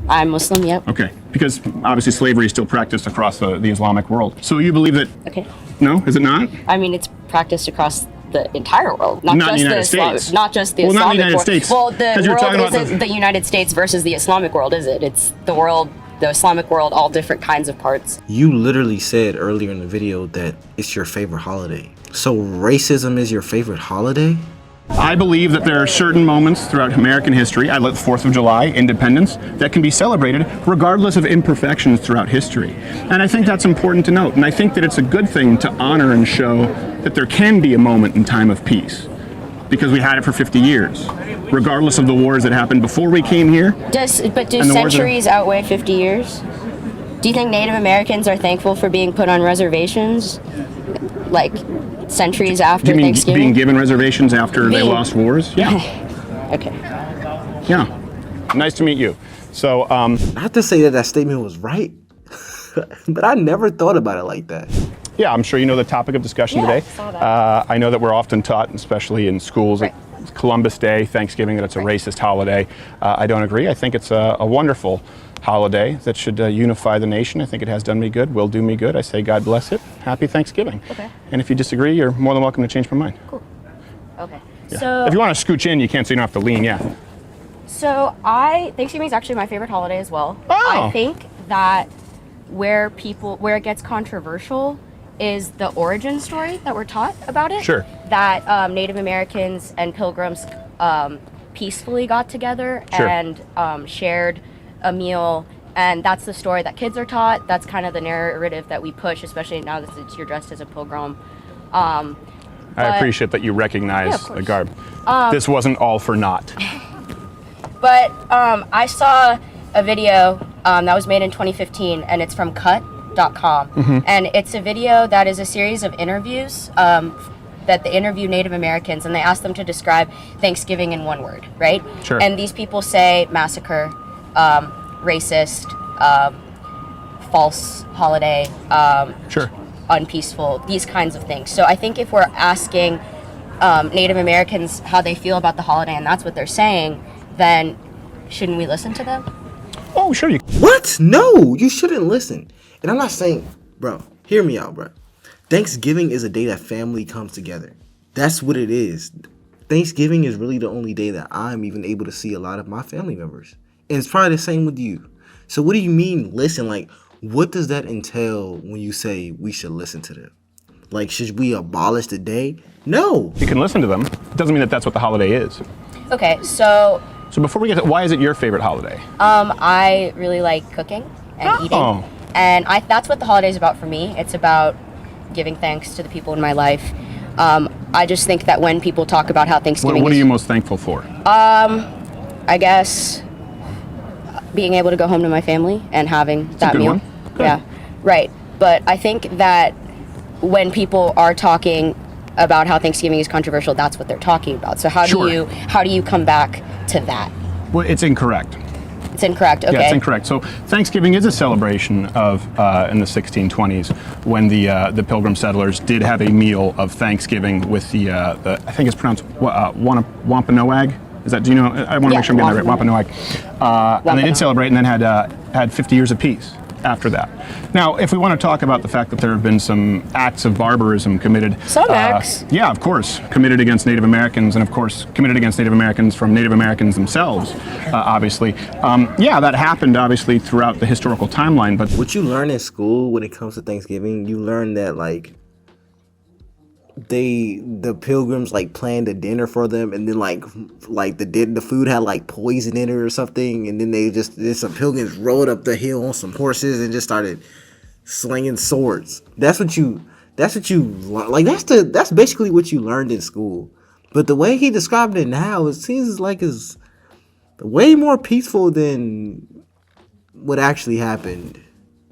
I'm Muslim, yep. Okay, because obviously slavery is still practiced across the Islamic world. So you believe that? Okay. No, is it not? I mean, it's practiced across the entire world, not in the just United States. Not just the Well, not Islamic in the United world. States. Well, the you're talking world about isn't the United States versus the Islamic world, is it? It's the world, the Islamic world, all different kinds of parts. You literally said earlier in the video that it's your favorite holiday. So racism is your favorite holiday? I believe that there are certain moments throughout American history, I let 4th of July, independence, that can be celebrated regardless of imperfections throughout history. And I think that's important to note. And I think that it's a good thing to honor and show that there can be a moment in time of peace. Because we had it for 50 years, regardless of the wars that happened before we came here. Do centuries outweigh 50 years? Do you think Native Americans are thankful for being put on reservations? Like, centuries after Thanksgiving? Being given reservations after they lost wars? Yeah. Okay. Yeah. Nice to meet you. So, I have to say that statement was right, but I never thought about it like that. Yeah, I'm sure you know the topic of discussion today. I saw that. I know that we're often taught, especially in schools, Right. Columbus Day, Thanksgiving, that it's a racist holiday. I don't agree. I think it's a wonderful holiday that should unify the nation. I think it has done me good, will do me good. I say God bless it. Happy Thanksgiving. Okay. And if you disagree, you're more than welcome to change my mind. Cool. Okay. Yeah. So if you want to scooch in, you can't, so you don't have to lean, yeah. So Thanksgiving is actually my favorite holiday as well. Oh. I think that where it gets controversial is the origin story that we're taught about it. Sure. That Native Americans and Pilgrims peacefully got together Sure. and shared a meal, and that's the story that kids are taught. That's kind of the narrative that we push, especially now that you're dressed as a pilgrim. I appreciate that you recognize the garb. This wasn't all for naught. But I saw a video that was made in 2015, and it's from cut.com. Mm-hmm. And it's a video that is a series of interviews that they interview Native Americans, and they ask them to describe Thanksgiving in one word, right? Sure. And these people say massacre, racist, false holiday, Sure. unpeaceful, these kinds of things. So I think if we're asking Native Americans how they feel about the holiday, and that's what they're saying, then shouldn't we listen to them? Oh, sure. What? No, you shouldn't listen. And I'm not saying, bro, hear me out, bro. Thanksgiving is a day that family comes together. That's what it is. Thanksgiving is really the only day that I'm even able to see a lot of my family members. And it's probably the same with you. So what do you mean listen? Like, what does that entail when you say we should listen to them? Like, should we abolish the day? No. You can listen to them. It doesn't mean that that's what the holiday is. Okay, so before we get to, why is it your favorite holiday? I really like cooking and eating. And that's what the holiday is about for me. It's about giving thanks to the people in my life. I just think that when people talk about how Thanksgiving What are you most thankful for? I guess being able to go home to my family and having that good meal. one. Good. Yeah, right. But I think that when people are talking about how Thanksgiving is controversial, that's what they're talking about. So how do you come back to that? Well, it's incorrect. It's incorrect. Okay. Yeah, it's incorrect. So Thanksgiving is a celebration of in the 1620s when the Pilgrim settlers did have a meal of Thanksgiving with the I think it's pronounced Wampanoag. Is that, do you know? I want to make sure I'm getting that right. Wampanoag. And they did celebrate and then had 50 years of peace after that. Now, if we want to talk about the fact that there have been some acts of barbarism committed. Some acts? Yeah, of course. Committed against Native Americans, and of course committed against Native Americans from Native Americans themselves, obviously. Yeah, that happened obviously throughout the historical timeline, but... What you learn in school when it comes to Thanksgiving, you learn that like the Pilgrims like planned a dinner for them, and then like the food had like poison in it or something, and then some Pilgrims rode up the hill on some horses and just started slinging swords. That's what you like. That's basically what you learned in school. But the way he described it now, it seems like it's way more peaceful than what actually happened.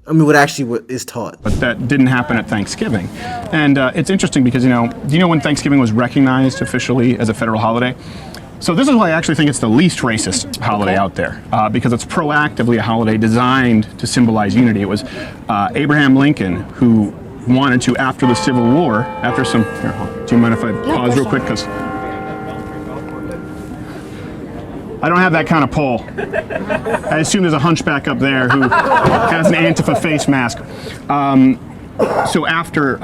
I mean, what is taught. But that didn't happen at Thanksgiving. And it's interesting because, do you know when Thanksgiving was recognized officially as a federal holiday? So this is why I actually think it's the least racist holiday out there, because it's proactively a holiday designed to symbolize unity. It was Abraham Lincoln who wanted to, after the Civil War, after some, here, do you mind if I pause real quick? Because I don't have that kind of pull. I assume there's a hunchback up there who has an Antifa face mask. So after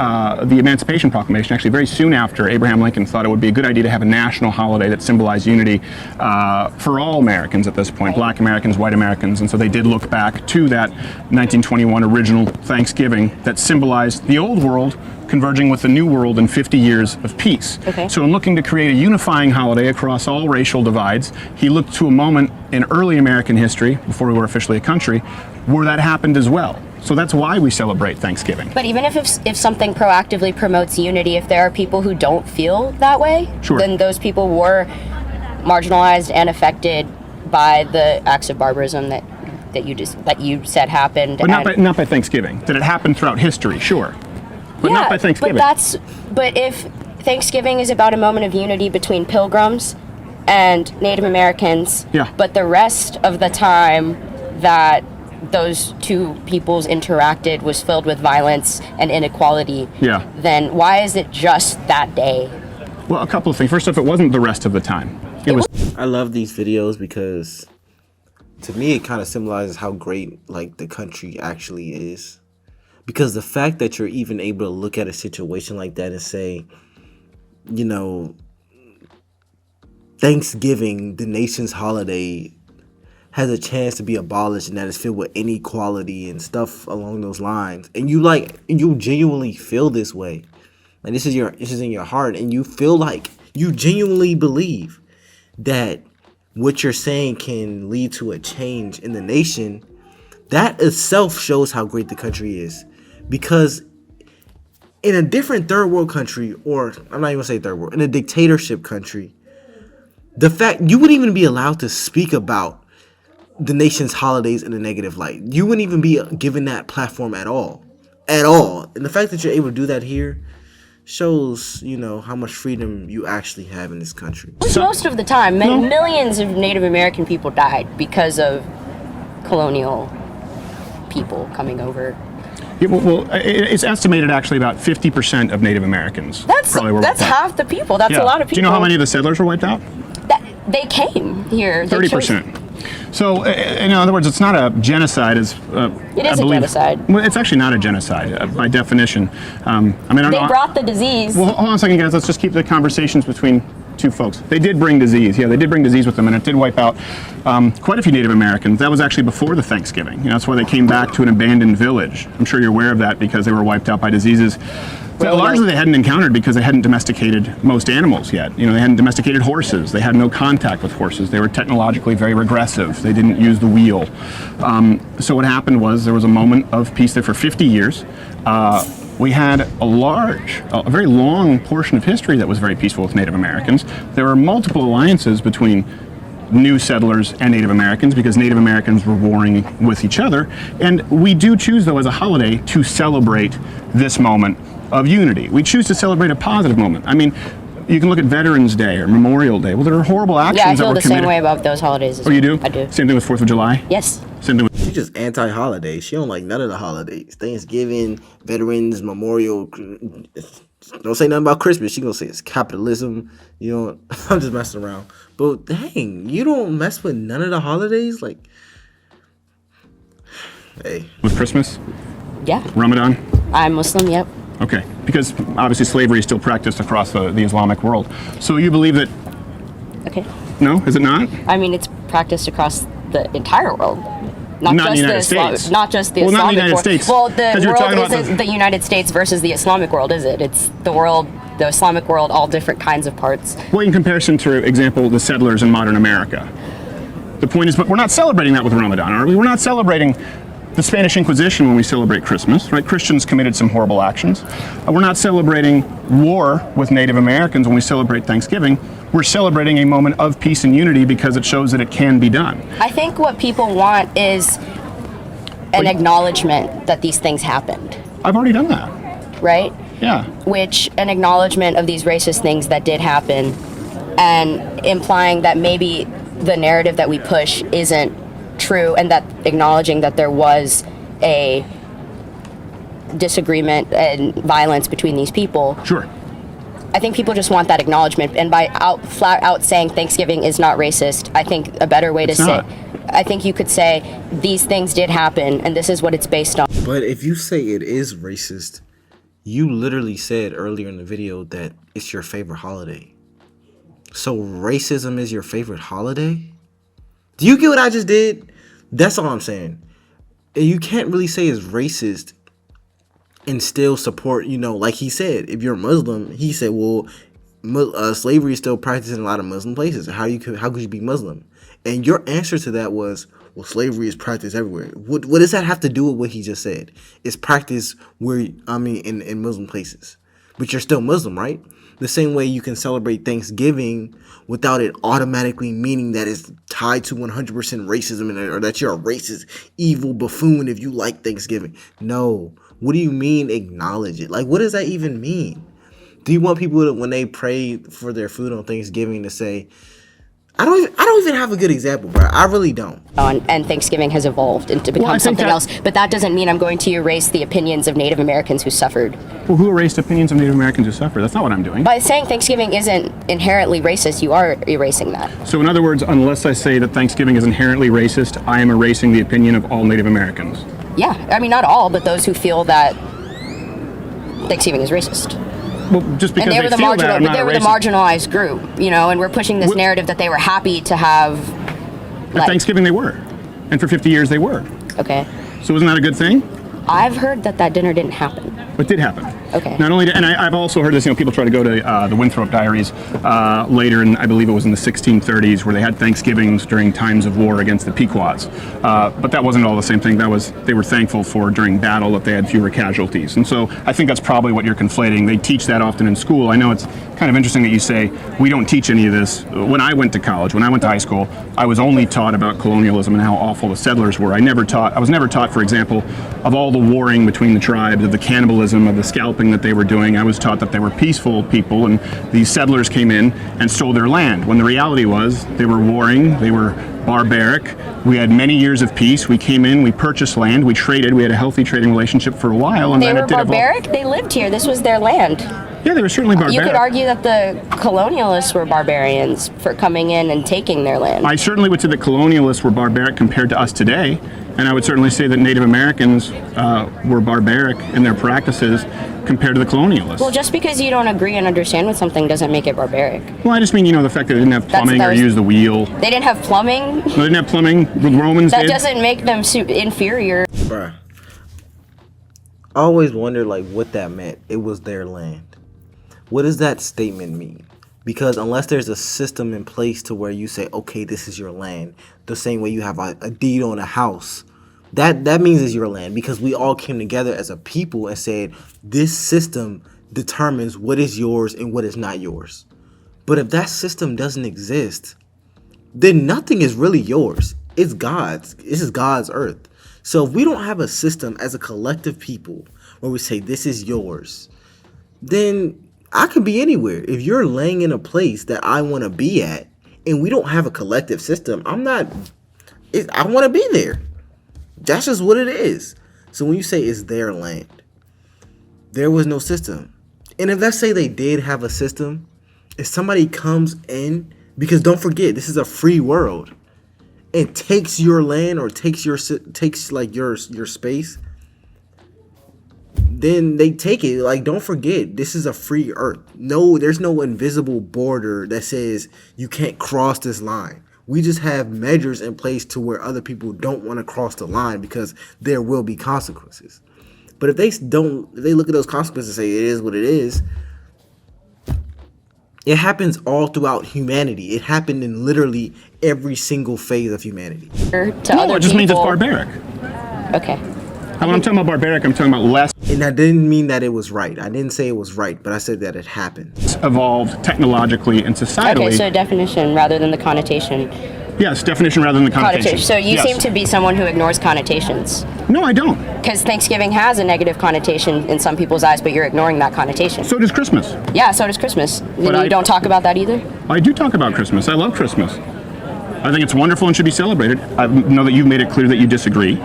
the Emancipation Proclamation, actually very soon after, Abraham Lincoln thought it would be a good idea to have a national holiday that symbolized unity for all Americans at this point, black Americans, white Americans, and so they did look back to that 1921 original Thanksgiving that symbolized the old world converging with the new world in 50 years of peace. Okay. So in looking to create a unifying holiday across all racial divides, he looked to a moment in early American history, before we were officially a country, where that happened as well. So that's why we celebrate Thanksgiving. But even if something proactively promotes unity, if there are people who don't feel that way, Sure. then those people were marginalized and affected by the acts of barbarism that you said happened. But not by Thanksgiving. Did it happen throughout history? Sure. But not by Thanksgiving. But if Thanksgiving is about a moment of unity between Pilgrims and Native Americans, Yeah. but the rest of the time that those two peoples interacted was filled with violence and inequality, Yeah. then why is it just that day? Well, a couple of things. First off, it wasn't the rest of the time. It was. I love these videos because to me it kind of symbolizes how great like the country actually is. Because the fact that you're even able to look at a situation like that and say, you know, Thanksgiving, the nation's holiday, has a chance to be abolished, and that is filled with inequality and stuff along those lines. And you genuinely feel this way. And this is in your heart, and you feel like you genuinely believe that what you're saying can lead to a change in the nation. That itself shows how great the country is. Because in a different third world country, or I'm not even gonna say third world, in a dictatorship country, the fact you wouldn't even be allowed to speak about the nation's holidays in a negative light. You wouldn't even be given that platform at all. And the fact that you're able to do that here shows, you know, how much freedom you actually have in this country. Most of the time, millions of Native American people died because of colonial people coming over. Yeah, well, it's estimated actually about 50% of Native Americans. That's half the people. That's a lot of people. Do you know how many of the settlers were wiped out? They came here. 30%. So, in other words, it's not a genocide. It is a genocide. Well, it's actually not a genocide by definition. They brought the disease. Well, hold on a second, guys. Let's just keep the conversations between two folks. They did bring disease. Yeah, they did bring disease with them, and it did wipe out quite a few Native Americans. That was actually before the Thanksgiving. You know, that's why they came back to an abandoned village. I'm sure you're aware of that because they were wiped out by diseases that largely they hadn't encountered because they hadn't domesticated most animals yet. You know, they hadn't domesticated horses. They had no contact with horses. They were technologically very regressive. They didn't use the wheel. So what happened was there was a moment of peace there for 50 years. We had a very long portion of history that was very peaceful with Native Americans. There were multiple alliances between new settlers and Native Americans because Native Americans were warring with each other. And we do choose, though, as a holiday to celebrate this moment of unity. We choose to celebrate a positive moment. I mean, you can look at Veterans Day or Memorial Day. Well, there are horrible actions that were committed. Yeah, I feel the same way about those holidays as well. Oh, you do? I do. Same thing with 4th of July? Yes. Same thing with... She's just anti-holiday. She don't like none of the holidays. Thanksgiving, Veterans, Memorial. Don't say nothing about Christmas. She gonna say it's capitalism. You know, I'm just messing around. But dang, you don't mess with none of the holidays? Like, hey. With Christmas? Yeah. Ramadan? I'm Muslim, yep. Okay, because obviously slavery is still practiced across the Islamic world. So you believe that... Okay. No, is it not? I mean, it's practiced across the entire world. Not the just United States. Not just the Well, not Islamic the United world. States. Well, the 'Cause you're talking world about isn't the United States versus the Islamic world, is it? It's the world, the Islamic world, all different kinds of parts. Well, in comparison to, example, the settlers in modern America. The point is, but we're not celebrating that with Ramadan, are we? We're not celebrating the Spanish Inquisition when we celebrate Christmas, right? Christians committed some horrible actions. We're not celebrating war with Native Americans when we celebrate Thanksgiving. We're celebrating a moment of peace and unity because it shows that it can be done. I think what people want is an acknowledgement that these things happened, I've already done that. right? Yeah. Which an acknowledgement of these racist things that did happen, and implying that maybe the narrative that we push isn't true, and that acknowledging that there was a disagreement and violence between these people. Sure. I think people just want that acknowledgement, and by flat out saying Thanksgiving is not racist, I think a better way to say, I think you could say these things did happen, and this is what it's based on. But if you say it is racist, you literally said earlier in the video that it's your favorite holiday. So racism is your favorite holiday? Do you get what I just did? That's all I'm saying. You can't really say it's racist and still support, you know, like he said, if you're a Muslim, he said, well, slavery is still practiced in a lot of Muslim places. How could you be Muslim? And your answer to that was, well, slavery is practiced everywhere. What does that have to do with what he just said? It's practiced in Muslim places. But you're still Muslim, right? The same way you can celebrate Thanksgiving without it automatically meaning that it's tied to 100% racism or that you're a racist, evil buffoon if you like Thanksgiving. No. What do you mean acknowledge it? Like, what does that even mean? Do you want people to, when they pray for their food on Thanksgiving, to say, I don't even have a good example, bro. I really don't. And Thanksgiving has evolved into become something else. But that doesn't mean I'm going to erase the opinions of Native Americans who suffered. Well, who erased opinions of Native Americans who suffered? That's not what I'm doing. By saying Thanksgiving isn't inherently racist, you are erasing that. So in other words, unless I say that Thanksgiving is inherently racist, I am erasing the opinion of all Native Americans. Yeah, I mean, not all, but those who feel that Thanksgiving is racist. Well, just because and they were the marginalized group, you know, and we're pushing this narrative that they were happy to have. At Thanksgiving they were, and for 50 years they were. Okay. So isn't that a good thing? I've heard that dinner didn't happen. It did happen. Okay. Not only, and I've also heard this. You know, people try to go to the Winthrop Diaries later, and I believe it was in the 1630s, where they had Thanksgivings during times of war against the Pequots. But that wasn't all the same thing. That was they were thankful for during battle that they had fewer casualties. And so I think that's probably what you're conflating. They teach that often in school. I know it's kind of interesting that you say we don't teach any of this. When I went to college, when I went to high school, I was only taught about colonialism and how awful the settlers were. I was never taught, for example, of all the warring between the tribes, of the cannibalism, of the scalping that they were doing. I was taught that they were peaceful people and these settlers came in and stole their land, when the reality was they were warring, they were barbaric. We had many years of peace. We came in, we purchased land, we traded, we had a healthy trading relationship for a while. And they were barbaric? They lived here. This was their land. Yeah, they were certainly barbaric. You could argue that the colonialists were barbarians for coming in and taking their land. I certainly would say that colonialists were barbaric compared to us today, and I would certainly say that Native Americans were barbaric in their practices compared to the colonialists. Well, just because you don't agree and understand with something doesn't make it barbaric. Well, I just mean, you know, the fact that they didn't have plumbing or use the wheel. They didn't have plumbing? No, they didn't have plumbing. The Romans did. That doesn't make them inferior. Bruh. I always wondered, like, what that meant. It was their land. What does that statement mean? Because unless there's a system in place to where you say, okay, this is your land, the same way you have a deed on a house, that means it's your land, because we all came together as a people and said, this system determines what is yours and what is not yours. But if that system doesn't exist, then nothing is really yours. It's God's. This is God's earth. So if we don't have a system as a collective people where we say, this is yours, then I could be anywhere. If you're laying in a place that I want to be at and we don't have a collective system, I want to be there. That's just what it is. So when you say it's their land, there was no system. And if let's say they did have a system, if somebody comes in, because don't forget, this is a free world, and takes your land or takes your space, then they take it. Like, don't forget, this is a free earth. No, there's no invisible border that says you can't cross this line. We just have measures in place to where other people don't want to cross the line because there will be consequences. But if they look at those consequences and say it is what it is, it happens all throughout humanity. It happened in literally every single phase of humanity. No, it just means it's barbaric. Okay. When I'm talking about barbaric, I'm talking about less. And I didn't mean that it was right. I didn't say it was right, but I said that it happened. Evolved technologically and societally. Okay, so definition rather than the connotation. Yes, definition rather than the connotation. So you seem to be someone who ignores connotations. No, I don't. Because Thanksgiving has a negative connotation in some people's eyes, but you're ignoring that connotation. So does Christmas. Yeah, so does Christmas. You don't talk about that either? I do talk about Christmas. I love Christmas. I think it's wonderful and should be celebrated. I know that you've made it clear that you disagree.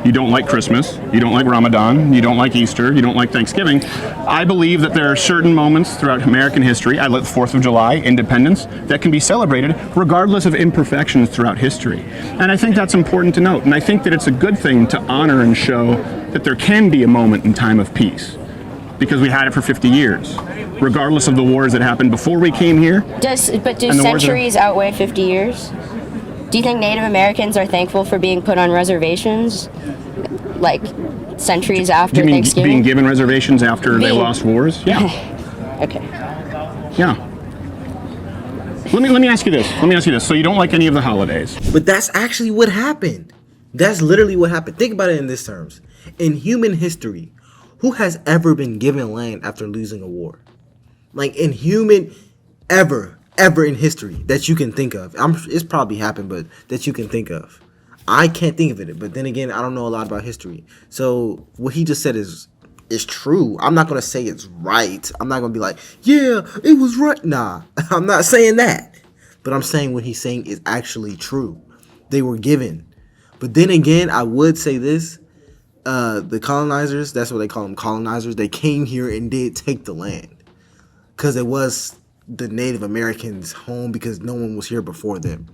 you don't like Christmas, you don't like Ramadan, you don't like Easter, you don't like Thanksgiving. I believe that there are certain moments throughout American history, I like the 4th of July, independence, that can be celebrated regardless of imperfections throughout history. And I think that's important to note. And I think that it's a good thing to honor and show that there can be a moment in time of peace, because we had it for 50 years, regardless of the wars that happened before we came here. Do centuries outweigh 50 years? Do you think Native Americans are thankful for being put on reservations, like centuries after Do you mean Thanksgiving? being given reservations after they lost wars? Yeah. Okay. Yeah. Let me ask you this. So you don't like any of the holidays? But that's actually what happened. That's literally what happened. Think about it in this terms. In human history, who has ever been given land after losing a war? Like in human, ever in history that you can think of. It's probably happened, but that you can think of. I can't think of it. But then again, I don't know a lot about history. So what he just said is true. I'm not gonna say it's right. I'm not gonna be like, yeah, it was right. Nah, I'm not saying that. But I'm saying what he's saying is actually true. They were given. But then again, I would say this. The colonizers, that's what they call them, colonizers, they came here and did take the land. Because it was the Native Americans' home, because no one was here before them.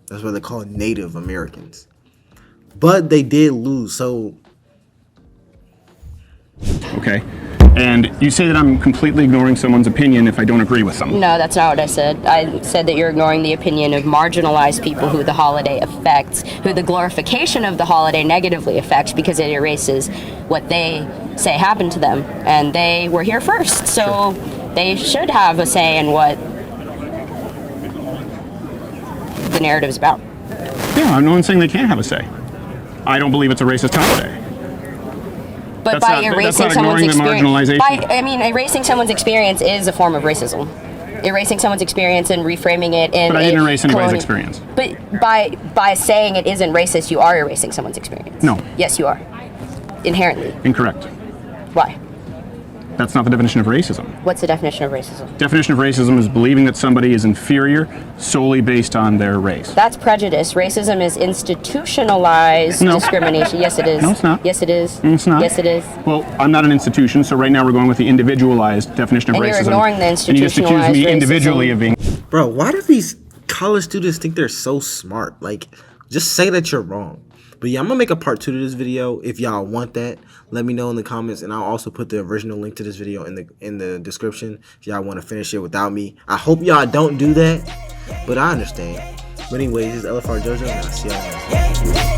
That's why they call it Native Americans. But they did lose, so... Okay. And you say that I'm completely ignoring someone's opinion if I don't agree with them. No, that's not what I said. I said that you're ignoring the opinion of marginalized people who the holiday affects, who the glorification of the holiday negatively affects, because it erases what they say happened to them. And they were here first, so they should have a say in what the narrative is about. Yeah, no one's saying they can't have a say. I don't believe it's a racist holiday. But That's by not erasing someone's ignoring the experience, marginalization. erasing someone's experience is a form of racism. Erasing someone's experience and reframing it in. But I didn't erase anybody's experience. But by saying it isn't racist, you are erasing someone's experience. No. Yes, you are. Inherently. Incorrect. Why? That's not the definition of racism. What's the definition of racism? Definition of racism is believing that somebody is inferior solely based on their race. That's prejudice. Racism is institutionalized discrimination. Yes, it is. No, it's not. Yes, it is. It's not. Yes, it is. Well, I'm not an institution, so right now we're going with the individualized definition of racism. And you're ignoring the And you just accuse me institutionalized individually racism. of being... Bro, why do these college students think they're so smart? Like, just say that you're wrong. But yeah, I'm gonna make a part 2 to this video. If y'all want that, let me know in the comments, and I'll also put the original link to this video in the description if y'all want to finish it without me. I hope y'all don't do that, but I understand. But anyways, this is LFR Jojo, and I'll see y'all next time.